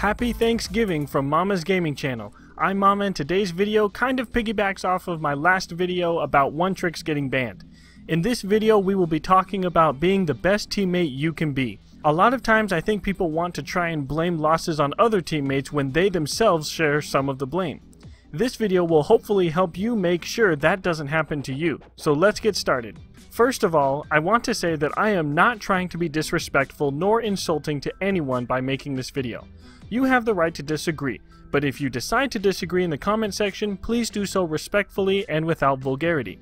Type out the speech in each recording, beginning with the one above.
Happy Thanksgiving from Mama's Gaming Channel. I'm Mama, and today's video kind of piggybacks off of my last video about one tricks getting banned. In this video we will be talking about being the best teammate you can be. A lot of times I think people want to try and blame losses on other teammates when they themselves share some of the blame. This video will hopefully help you make sure that doesn't happen to you. So let's get started. First of all, I want to say that I am not trying to be disrespectful nor insulting to anyone by making this video. You have the right to disagree, but if you decide to disagree in the comment section, please do so respectfully and without vulgarity.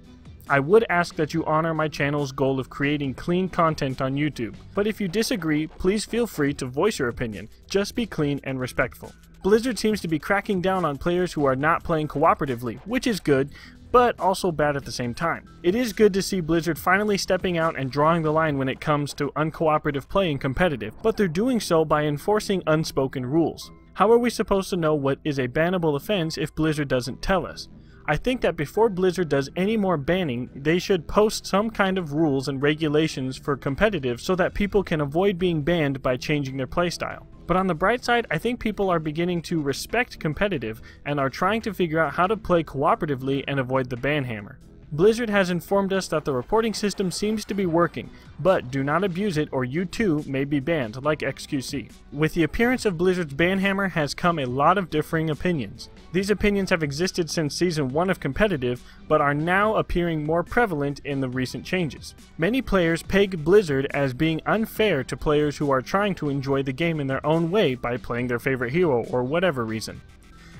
I would ask that you honor my channel's goal of creating clean content on YouTube, but if you disagree, please feel free to voice your opinion. Just be clean and respectful. Blizzard seems to be cracking down on players who are not playing cooperatively, which is good, but also bad at the same time. It is good to see Blizzard finally stepping out and drawing the line when it comes to uncooperative play in competitive, but they're doing so by enforcing unspoken rules. How are we supposed to know what is a bannable offense if Blizzard doesn't tell us? I think that before Blizzard does any more banning, they should post some kind of rules and regulations for competitive so that people can avoid being banned by changing their playstyle. But on the bright side, I think people are beginning to respect competitive and are trying to figure out how to play cooperatively and avoid the ban hammer. Blizzard has informed us that the reporting system seems to be working, but do not abuse it or you too may be banned, like XQC. With the appearance of Blizzard's ban hammer has come a lot of differing opinions. These opinions have existed since Season 1 of competitive, but are now appearing more prevalent in the recent changes. Many players peg Blizzard as being unfair to players who are trying to enjoy the game in their own way by playing their favorite hero or whatever reason.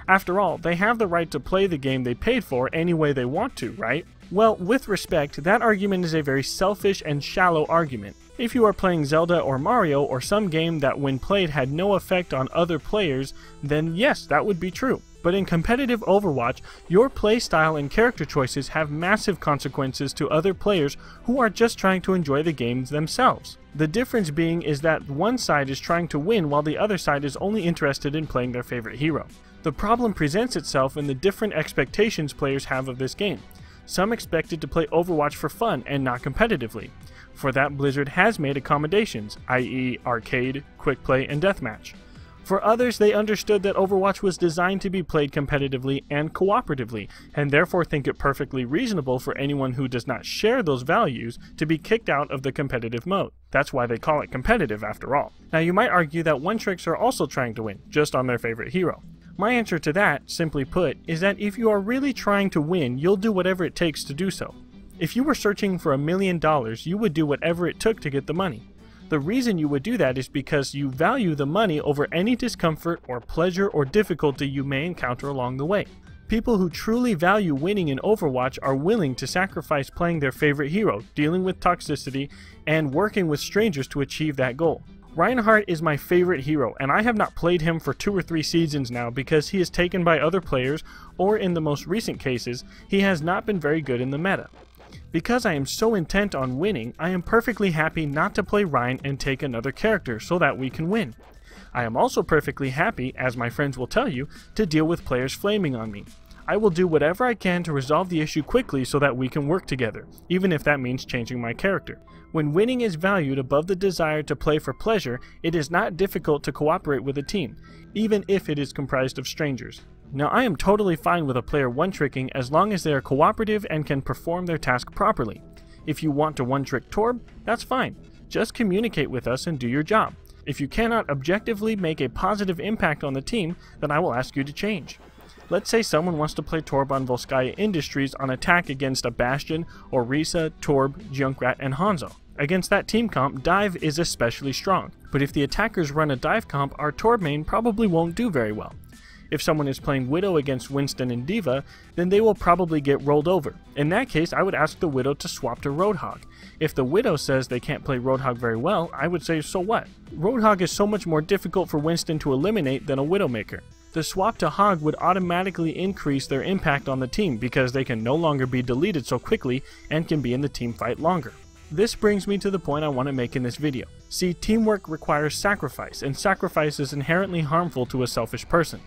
After all, they have the right to play the game they paid for any way they want to, right? Well, with respect, that argument is a very selfish and shallow argument. If you are playing Zelda or Mario or some game that when played had no effect on other players, then yes, that would be true. But in competitive Overwatch, your playstyle and character choices have massive consequences to other players who are just trying to enjoy the games themselves. The difference being is that one side is trying to win while the other side is only interested in playing their favorite hero. The problem presents itself in the different expectations players have of this game. Some expected to play Overwatch for fun and not competitively. For that, Blizzard has made accommodations, i.e. arcade, quick play, and deathmatch. For others, they understood that Overwatch was designed to be played competitively and cooperatively, and therefore think it perfectly reasonable for anyone who does not share those values to be kicked out of the competitive mode. That's why they call it competitive after all. Now you might argue that one tricks are also trying to win, just on their favorite hero. My answer to that, simply put, is that if you are really trying to win, you'll do whatever it takes to do so. If you were searching for $1 million, you would do whatever it took to get the money. The reason you would do that is because you value the money over any discomfort or pleasure or difficulty you may encounter along the way. People who truly value winning in Overwatch are willing to sacrifice playing their favorite hero, dealing with toxicity, and working with strangers to achieve that goal. Reinhardt is my favorite hero, and I have not played him for 2 or 3 seasons now because he is taken by other players, or in the most recent cases, he has not been very good in the meta. Because I am so intent on winning, I am perfectly happy not to play Rein and take another character so that we can win. I am also perfectly happy, as my friends will tell you, to deal with players flaming on me. I will do whatever I can to resolve the issue quickly so that we can work together, even if that means changing my character. When winning is valued above the desire to play for pleasure, it is not difficult to cooperate with a team, even if it is comprised of strangers. Now I am totally fine with a player one-tricking as long as they are cooperative and can perform their task properly. If you want to one-trick Torb, that's fine. Just communicate with us and do your job. If you cannot objectively make a positive impact on the team, then I will ask you to change. Let's say someone wants to play Torb on Volskaya Industries on attack against a Bastion, Orisa, Torb, Junkrat, and Hanzo. Against that team comp, Dive is especially strong, but if the attackers run a Dive comp, our Torb main probably won't do very well. If someone is playing Widow against Winston and D.Va, then they will probably get rolled over. In that case, I would ask the Widow to swap to Roadhog. If the Widow says they can't play Roadhog very well, I would say so what? Roadhog is so much more difficult for Winston to eliminate than a Widowmaker. The swap to Hog would automatically increase their impact on the team because they can no longer be deleted so quickly and can be in the team fight longer. This brings me to the point I want to make in this video. See, teamwork requires sacrifice, and sacrifice is inherently harmful to a selfish person.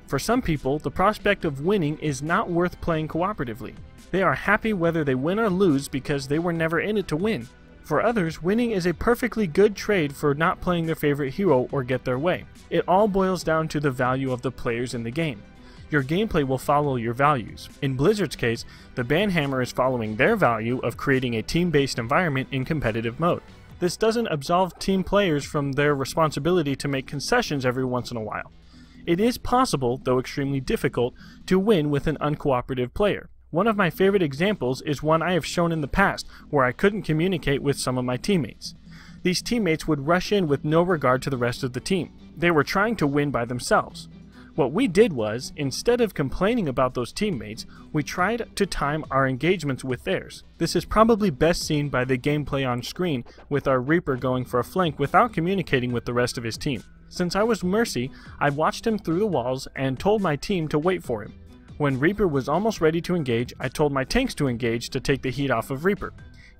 For some people, the prospect of winning is not worth playing cooperatively. They are happy whether they win or lose because they were never in it to win. For others, winning is a perfectly good trade for not playing their favorite hero or get their way. It all boils down to the value of the players in the game. Your gameplay will follow your values. In Blizzard's case, the banhammer is following their value of creating a team-based environment in competitive mode. This doesn't absolve team players from their responsibility to make concessions every once in a while. It is possible, though extremely difficult, to win with an uncooperative player. One of my favorite examples is one I have shown in the past, where I couldn't communicate with some of my teammates. These teammates would rush in with no regard to the rest of the team. They were trying to win by themselves. What we did was, instead of complaining about those teammates, we tried to time our engagements with theirs. This is probably best seen by the gameplay on screen, with our Reaper going for a flank without communicating with the rest of his team. Since I was Mercy, I watched him through the walls and told my team to wait for him. When Reaper was almost ready to engage, I told my tanks to engage to take the heat off of Reaper.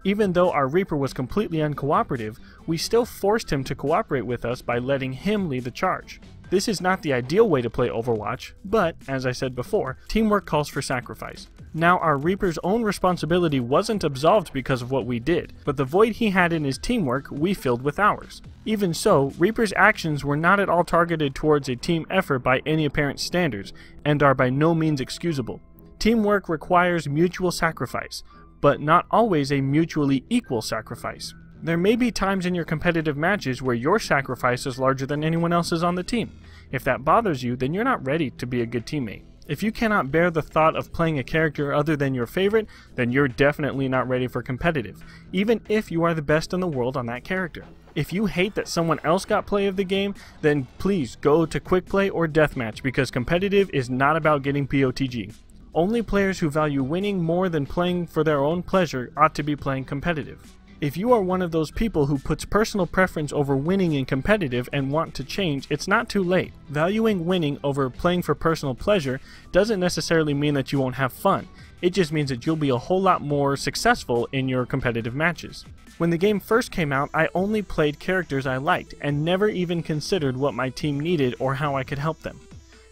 Even though our Reaper was completely uncooperative, we still forced him to cooperate with us by letting him lead the charge. This is not the ideal way to play Overwatch, but, as I said before, teamwork calls for sacrifice. Now, our Reaper's own responsibility wasn't absolved because of what we did, but the void he had in his teamwork we filled with ours. Even so, Reaper's actions were not at all targeted towards a team effort by any apparent standards, and are by no means excusable. Teamwork requires mutual sacrifice, but not always a mutually equal sacrifice. There may be times in your competitive matches where your sacrifice is larger than anyone else's on the team. If that bothers you, then you're not ready to be a good teammate. If you cannot bear the thought of playing a character other than your favorite, then you're definitely not ready for competitive, even if you are the best in the world on that character. If you hate that someone else got play of the game, then please go to quick play or deathmatch, because competitive is not about getting POTG. Only players who value winning more than playing for their own pleasure ought to be playing competitive. If you are one of those people who puts personal preference over winning in competitive and want to change, it's not too late. Valuing winning over playing for personal pleasure doesn't necessarily mean that you won't have fun. It just means that you'll be a whole lot more successful in your competitive matches. When the game first came out, I only played characters I liked and never even considered what my team needed or how I could help them.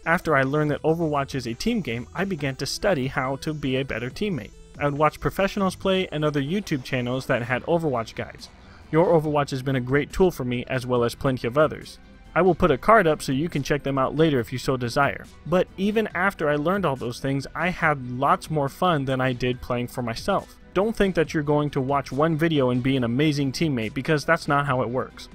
After I learned that Overwatch is a team game, I began to study how to be a better teammate. I would watch professionals play and other YouTube channels that had Overwatch guides. Your Overwatch has been a great tool for me, as well as plenty of others. I will put a card up so you can check them out later if you so desire. But even after I learned all those things, I had lots more fun than I did playing for myself. Don't think that you're going to watch one video and be an amazing teammate, because that's not how it works.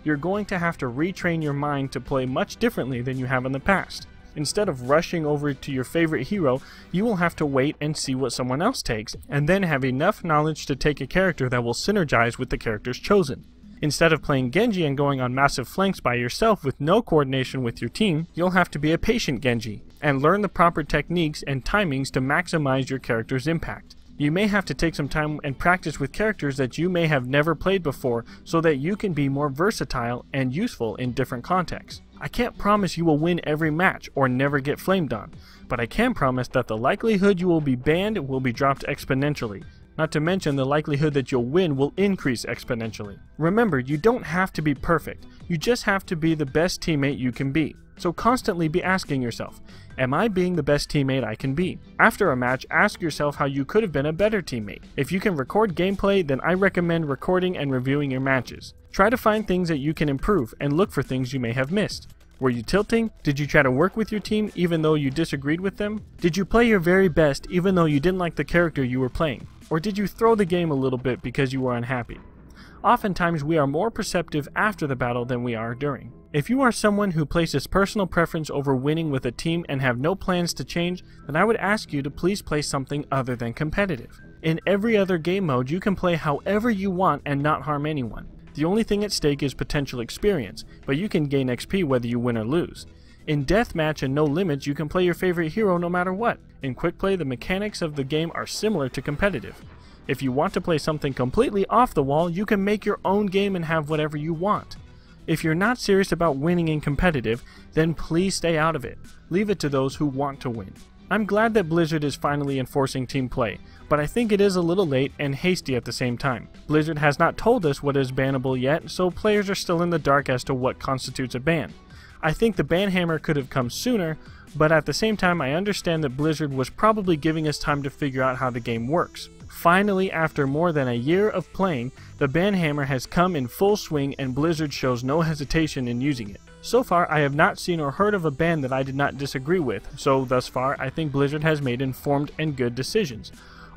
You're going to have to retrain your mind to play much differently than you have in the past. Instead of rushing over to your favorite hero, you will have to wait and see what someone else takes, and then have enough knowledge to take a character that will synergize with the characters chosen. Instead of playing Genji and going on massive flanks by yourself with no coordination with your team, you'll have to be a patient Genji, and learn the proper techniques and timings to maximize your character's impact. You may have to take some time and practice with characters that you may have never played before, so that you can be more versatile and useful in different contexts. I can't promise you will win every match or never get flamed on, but I can promise that the likelihood you will be banned will be dropped exponentially. Not to mention the likelihood that you'll win will increase exponentially. Remember, you don't have to be perfect, you just have to be the best teammate you can be. So constantly be asking yourself, am I being the best teammate I can be? After a match, ask yourself how you could have been a better teammate. If you can record gameplay, then I recommend recording and reviewing your matches. Try to find things that you can improve and look for things you may have missed. Were you tilting? Did you try to work with your team even though you disagreed with them? Did you play your very best even though you didn't like the character you were playing? Or did you throw the game a little bit because you were unhappy? Oftentimes we are more perceptive after the battle than we are during. If you are someone who places personal preference over winning with a team and have no plans to change, then I would ask you to please play something other than competitive. In every other game mode, you can play however you want and not harm anyone. The only thing at stake is potential experience, but you can gain XP whether you win or lose. In Deathmatch and No Limits, you can play your favorite hero no matter what. In Quick Play, the mechanics of the game are similar to competitive. If you want to play something completely off the wall, you can make your own game and have whatever you want. If you're not serious about winning in competitive, then please stay out of it. Leave it to those who want to win. I'm glad that Blizzard is finally enforcing team play, but I think it is a little late and hasty at the same time. Blizzard has not told us what is bannable yet, so players are still in the dark as to what constitutes a ban. I think the ban hammer could have come sooner, but at the same time I understand that Blizzard was probably giving us time to figure out how the game works. Finally, after more than a year of playing, the ban hammer has come in full swing and Blizzard shows no hesitation in using it. So far, I have not seen or heard of a ban that I did not disagree with, so thus far I think Blizzard has made informed and good decisions.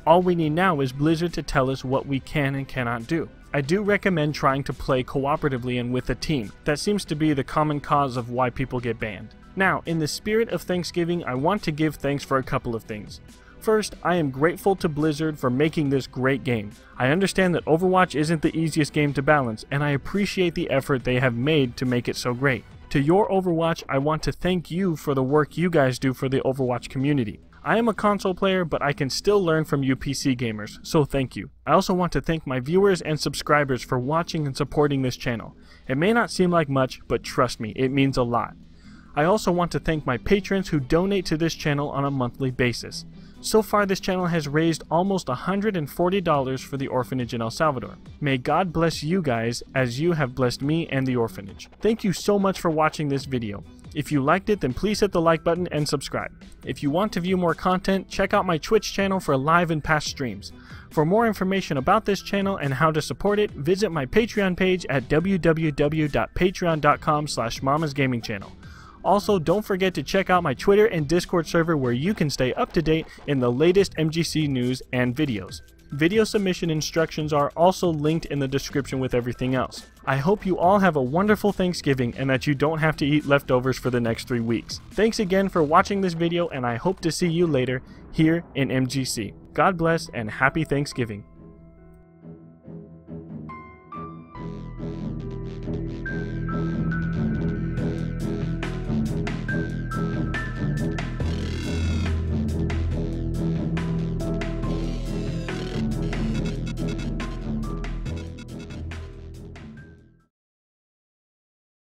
All we need now is Blizzard to tell us what we can and cannot do. I do recommend trying to play cooperatively and with a team. That seems to be the common cause of why people get banned. Now, in the spirit of Thanksgiving, I want to give thanks for a couple of things. First, I am grateful to Blizzard for making this great game. I understand that Overwatch isn't the easiest game to balance, and I appreciate the effort they have made to make it so great. To your Overwatch, I want to thank you for the work you guys do for the Overwatch community. I am a console player, but I can still learn from you PC gamers, so thank you. I also want to thank my viewers and subscribers for watching and supporting this channel. It may not seem like much, but trust me, it means a lot. I also want to thank my patrons who donate to this channel on a monthly basis. So far, this channel has raised almost $140 for the orphanage in El Salvador. May God bless you guys as you have blessed me and the orphanage. Thank you so much for watching this video. If you liked it, then please hit the like button and subscribe. If you want to view more content, check out my Twitch channel for live and past streams. For more information about this channel and how to support it, visit my Patreon page at www.patreon.com/mamasgamingchannel. Also, don't forget to check out my Twitter and Discord server where you can stay up to date in the latest MGC news and videos. Video submission instructions are also linked in the description with everything else. I hope you all have a wonderful Thanksgiving and that you don't have to eat leftovers for the next 3 weeks. Thanks again for watching this video, and I hope to see you later here in MGC. God bless and happy Thanksgiving.